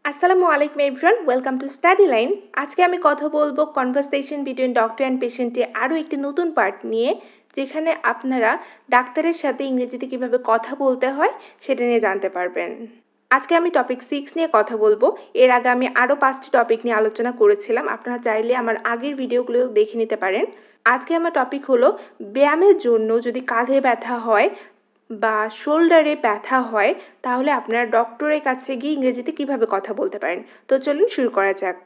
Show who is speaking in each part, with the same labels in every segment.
Speaker 1: আসসালামু আলাইকুম everyone, welcome to study line. আজকে আমি কথা বলবো কনভারসেশন বিটুইন ডক্টর অ্যান্ড পেশেন্টে আরও একটি নতুন পার্ট নিয়ে, যেখানে আপনারা ডাক্তারের সাথে ইংরেজিতে কিভাবে কথা বলতে হয় সেটা নিয়ে জানতে পারবেন। আজকে আমি টপিক 6 নিয়ে কথা বলবো। এর আগে আমি আরও 5টি টপিক নিয়ে আলোচনা করেছিলাম, আপনারা চাইলে আমার আগের ভিডিওগুলো দেখে নিতে পারেন। আজকে আমার টপিক হলো ব্যায়ামের জন্য যদি কাঁধে ব্যথা হয় বা শোল্ডারে ব্যথা হয় তাহলে আপনারা ডক্টরের কাছে গিয়ে ইংরেজিতে কিভাবে কথা বলতে পারেন। তো চলুন শুরু করা যাক।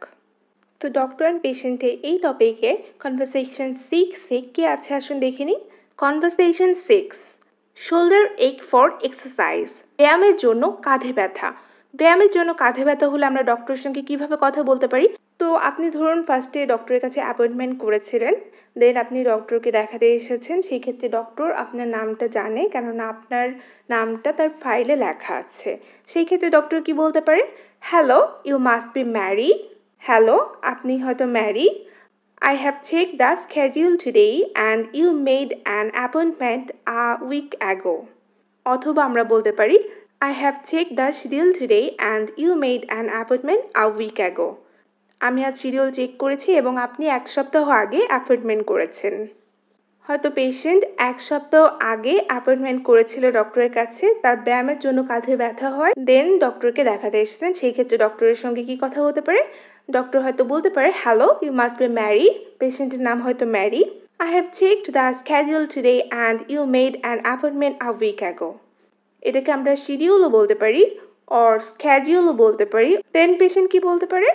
Speaker 1: তো ডক্টর অ্যান্ড পেশেন্টে এই টপিকে কনভারসেশন 6-এ কি আছে আসুন দেখে নিই। কনভারসেশন 6, শোল্ডার এক ফর এক্সারসাইজ। ব্যায়ামের জন্য কাঁধে ব্যথা। ব্যায়ামের জন্য কাঁধে ব্যথা হলে আমরা ডক্টরের সঙ্গে কিভাবে কথা বলতে পারি। তো আপনি ধরুন ফার্স্টে ডক্টরের কাছে অ্যাপয়েন্টমেন্ট করেছিলেন, দেন আপনি ডক্টরকে দেখাতে এসেছেন। সেই ক্ষেত্রে ডক্টর আপনার নামটা জানে, কেননা আপনার নামটা তার ফাইলে লেখা আছে। সেই ক্ষেত্রে ডক্টর কি বলতে পারে? Hello, you must be married. Hello, আপনি হয়তো married. I have checked the schedule today and you made an appointment a week ago. অথবা আমরা বলতে পারি I have checked the schedule today and you made an appointment a week ago. আমি আজ schedule check করেছি এবং আপনি এক সপ্তাহ আগে অ্যাপয়েন্টমেন্ট করেছেন। হয়তো পেশেন্ট এক সপ্তাহ আগে অ্যাপয়েন্টমেন্ট করেছিল ডক্টরের কাছে, তার ব্যায়ামের জন্য কাঁধে ব্যথা হয়, দেন ডক্টরকে দেখাতে এসেছেন। সেই ক্ষেত্রে ডক্টরের সঙ্গে কি কথা হতে পারে? ডক্টর হয়তো বলতে পারে hello, you must be Mary. পেশেন্টের নাম হয়তো Mary. I have checked the schedule today and you made an appointment a week ago. এটাকে আমরা শিডিউলও বলতে পারি অর স্ক্যাডিউলও বলতে পারি। দেন পেশেন্ট কি বলতে পারে?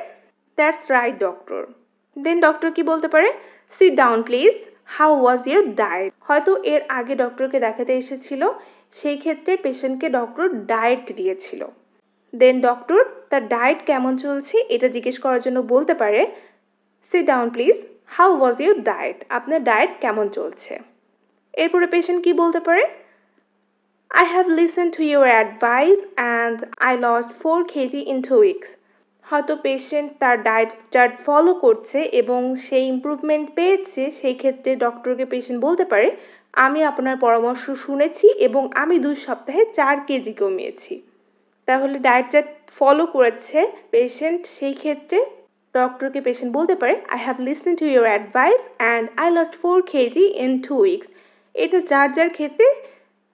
Speaker 1: That's right doctor. Then doctor কি বলতে পারে? Sit down please, how was your diet. হয়তো এর আগে ডক্টরকে দেখাতে এসেছিল, সেই ক্ষেত্রে পেশেন্টকে ডক্টর ডায়েট দিয়েছিল। দেন ডক্টর তার ডায়েট কেমন চলছে এটা জিজ্ঞেস করার জন্য বলতে পারে sit down please, how was your diet. আপনার ডায়েট কেমন চলছে। এরপরে পেশেন্ট কি বলতে পারে? I have listened to your advice and I lost 4 kg in 2 weeks. হয়তো পেশেন্ট তার ডায়েট চার্ট ফলো করছে এবং সেই ইমপ্রুভমেন্ট পেয়েছে। সেই ক্ষেত্রে ডক্টরকে পেশেন্ট বলতে পারে আমি আপনার পরামর্শ শুনেছি এবং আমি 2 সপ্তাহে 4 কেজি কমিয়েছি। তাহলে ডায়েট চার্ট ফলো করেছে পেশেন্ট, সেই ক্ষেত্রে ডক্টরকে পেশেন্ট বলতে পারে I have listened to your advice and I lost 4 kg in 2 weeks. এটা যার যার ক্ষেত্রে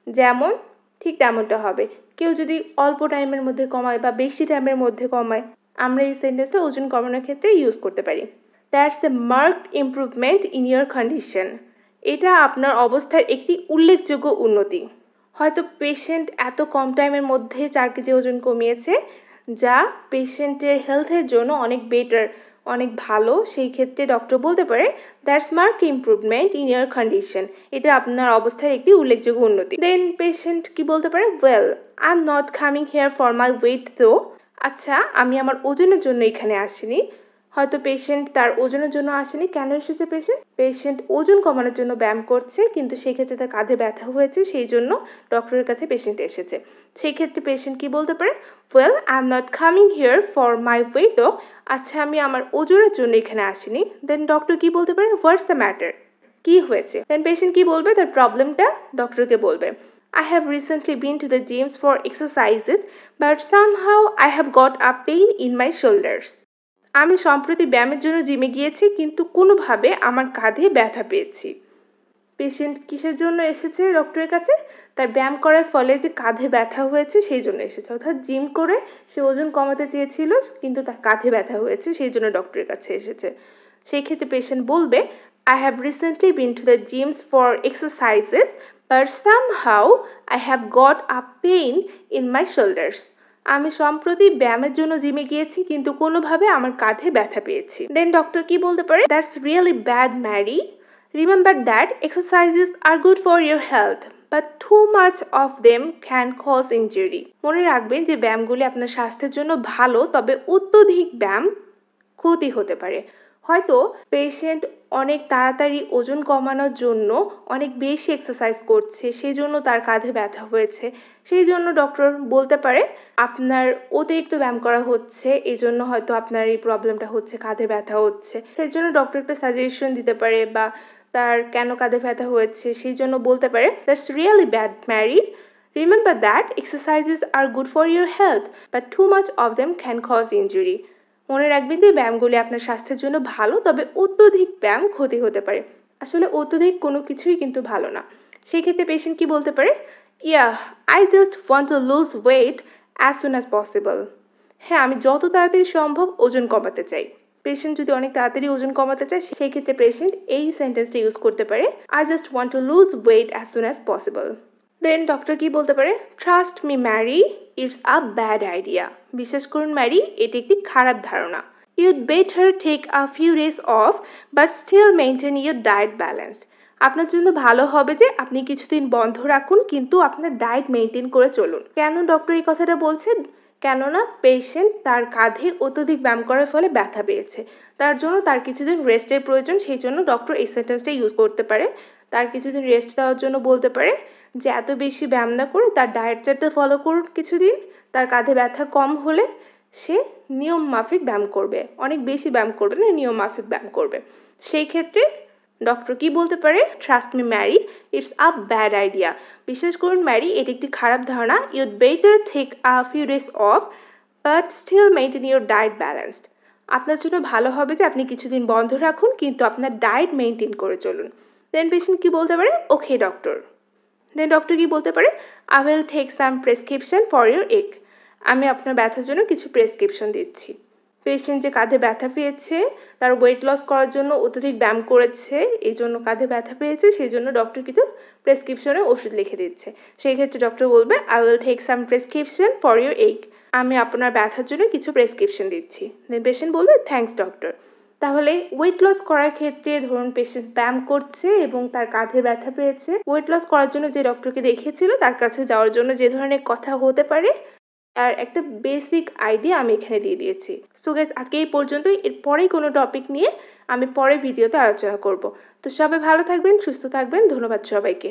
Speaker 1: যেমন ঠিক তেমনটা হবে। কেউ যদি অল্প টাইমের মধ্যে কমায় বা বেশি টাইমের মধ্যে কমায়, আমরা এই সেন্টেন্সটা ওজন কমানোর ক্ষেত্রে ইউজ করতে পারি। That's a marked improvement in your condition. এটা আপনার অবস্থার একটি উল্লেখযোগ্য উন্নতি। হয়তো পেশেন্ট এত কম টাইমের মধ্যে 4 কেজি ওজন কমিয়েছে, যা পেশেন্টের হেলথের জন্য অনেক বেটার, অনেক ভালো। সেই ক্ষেত্রে ডক্টর বলতে পারে that's mark improvement in year condition. এটা আপনার অবস্থার একটি উল্লেখযোগ্য উন্নতি। দেন পেশেন্ট কি বলতে পারে? Well, I am not coming here for my weight তো। আচ্ছা, আমি আমার ওজনের জন্য এখানে আসিনি। হয়তো পেশেন্ট তার ওজনের জন্য আসেনি। কেন এসেছে পেশেন্ট? পেশেন্ট ওজন কমানোর জন্য ব্যায়াম করছে, কিন্তু সেক্ষেত্রে তার কাঁধে ব্যথা হয়েছে, সেই জন্য ডক্টরের কাছে পেশেন্ট এসেছে। সেই ক্ষেত্রে পেশেন্ট কি বলতে পারে? Well, I am not coming here for my weight তো। আচ্ছা, আমি আমার ওজনের জন্য এখানে আসিনি। দেন ডক্টর কি বলতে পারে? হোয়াটস দ্য ম্যাটার, কি হয়েছে। দেন পেশেন্ট কি বলবে? তার প্রবলেমটা ডক্টরকে বলবে। I have recently been to the gym for exercises, but somehow I have got a pain in my shoulders. আমি সম্প্রতি ব্যায়ামের জন্য জিমে গিয়েছি, কিন্তু কোনোভাবে আমার কাঁধে ব্যথা পেয়েছি। পেশেন্ট কিসের জন্য এসেছে ডক্টরের কাছে? তার ব্যায়াম করার ফলে যে কাঁধে ব্যথা হয়েছে সেই জন্য এসেছে। অর্থাৎ জিম করে সে ওজন কমাতে চেয়েছিল, কিন্তু তার কাঁধে ব্যথা হয়েছে, সেই জন্য ডক্টরের কাছে এসেছে। সেই ক্ষেত্রে পেশেন্ট বলবে I have recently been to the gyms for exercises, but somehow I have got a pain in my shoulders. আমি সম্প্রতি ব্যায়ামের জন্য জিমে গিয়েছি, কিন্তু কোনোভাবে আমার কাঁধে ব্যথা পেয়েছি। দেন ডক্টর কি বলতে পারে? That's really bad, Mary. Remember that exercises are good for your health, but too much of them can cause injury. মনে রাখবেন যে ব্যায়ামগুলি আপনার স্বাস্থ্যের জন্য ভালো, তবে অত্যধিক ব্যায়াম ক্ষতি হতে পারে। হয়তো পেশেন্ট অনেক তাড়াতাড়ি ওজন কমানোর জন্য অনেক বেশি এক্সারসাইজ করছে, সেই জন্য তার কাঁধে ব্যথা হয়েছে। সেই জন্য ডক্টর বলতে পারে আপনার অতিরিক্ত ব্যায়াম করা হচ্ছে, এই জন্য হয়তো আপনার এই প্রবলেমটা হচ্ছে, কাঁধে ব্যথা হচ্ছে। সেই জন্য ডক্টর একটা সাজেশন দিতে পারে, বা তার কেন কাঁধে ব্যথা হয়েছে সেই জন্য বলতে পারে that's really bad, Mary. Remember that exercises are good for your health, but too much of them can cause injury. মনে রাখবেন যে ব্যায়ামগুলি আপনার স্বাস্থ্যের জন্য ভালো, তবে অত্যধিক ব্যায়াম ক্ষতি হতে পারে। আসলে অত্যধিক কোনো কিছুই কিন্তু ভালো না। সেই ক্ষেত্রে পেশেন্ট কি বলতে পারে? Yeah, I just want to lose weight as soon as possible. হ্যাঁ, আমি যত তাড়াতাড়ি সম্ভব ওজন কমাতে চাই। পেশেন্ট যদি অনেক তাড়াতাড়ি ওজন কমাতে চায়, সেই ক্ষেত্রে পেশেন্ট এই সেন্টেন্সটা ইউজ করতে পারে, I just want to lose weight as soon as possible. Then doctor কি বলতে পারে? Trust me Mary, it's a bad idea. বিশ্বাস করুন ম্যারি, এটি একটি খারাপ ধারণা। You'd better take a few days off but still maintain your diet balanced. আপনার জন্য ভালো হবে যে আপনি কিছুদিন বন্ধ রাখুন, কিন্তু আপনার ডায়েট মেনটেন করে চলুন। কেন ডক্টর এই কথাটা বলছেন? কেননা পেশেন্ট তার কাঁধে অত্যধিক ব্যায়াম করার ফলে ব্যথা পেয়েছে, তার জন্য তার কিছুদিন রেস্টের প্রয়োজন। সেই জন্য ডক্টর এই সেন্টেন্সটা ইউজ করতে পারে। তার কিছুদিন রেস্ট দেওয়ার জন্য বলতে পারে যে এত বেশি ব্যায়াম না করে তার ডায়েট চার্টটা ফলো করুন কিছুদিন। তার কাঁধে ব্যথা কম হলে সে নিয়ম মাফিক ব্যায়াম করবে, অনেক বেশি ব্যায়াম করবে না, নিয়ম মাফিক ব্যায়াম করবে। সেই ক্ষেত্রে ডক্টর কি বলতে পারে? Trust me Mary, it's a bad idea. বিশ্বাস করুন ম্যারি, এটি একটি খারাপ ধারণা। You'd better take a few days off but still maintain your diet balanced. আপনার জন্য ভালো হবে যে আপনি কিছুদিন বন্ধ রাখুন, কিন্তু আপনার ডায়েট মেনটেন করে চলুন। দেন পেশেন্ট কি বলতে পারে? ওকে ডক্টর। দেন ডক্টর কি বলতে পারে? I will take some prescription for your ache. আমি আপনার ব্যথার জন্য কিছু প্রেসক্রিপশন দিচ্ছি। পেশেন্ট যে কাঁধে ব্যথা পেয়েছে, তার ওয়েট লস করার জন্য অত্যধিক ব্যায়াম করেছে, এই জন্য কাঁধে ব্যথা পেয়েছে, সেই জন্য ডক্টর কিন্তু প্রেসক্রিপশনে ওষুধ লিখে দিচ্ছে। সেই ক্ষেত্রে ডক্টর বলবে, I will take some prescription for your ache. আমি আপনার ব্যথার জন্য কিছু প্রেসক্রিপশন দিচ্ছি। দেন পেশেন্ট বলবে, থ্যাঙ্কস ডক্টর। তাহলে ওয়েট লস করার ক্ষেত্রে ধরুন পেশেন্ট ব্যায়াম করছে এবং তার কাঁধে ব্যথা পেয়েছে, ওয়েট লস করার জন্য যে ডক্টরকে দেখিয়েছিল তার কাছে যাওয়ার জন্য যে ধরনের কথা হতে পারে, আর একটা বেসিক আইডিয়া আমি এখানে দিয়ে দিয়েছি। সো গাইস, আজকে এই পর্যন্তই। এর পরেই কোনো টপিক নিয়ে আমি পরের ভিডিওতে আলোচনা করব। তো সবাই ভালো থাকবেন, সুস্থ থাকবেন। ধন্যবাদ সবাইকে।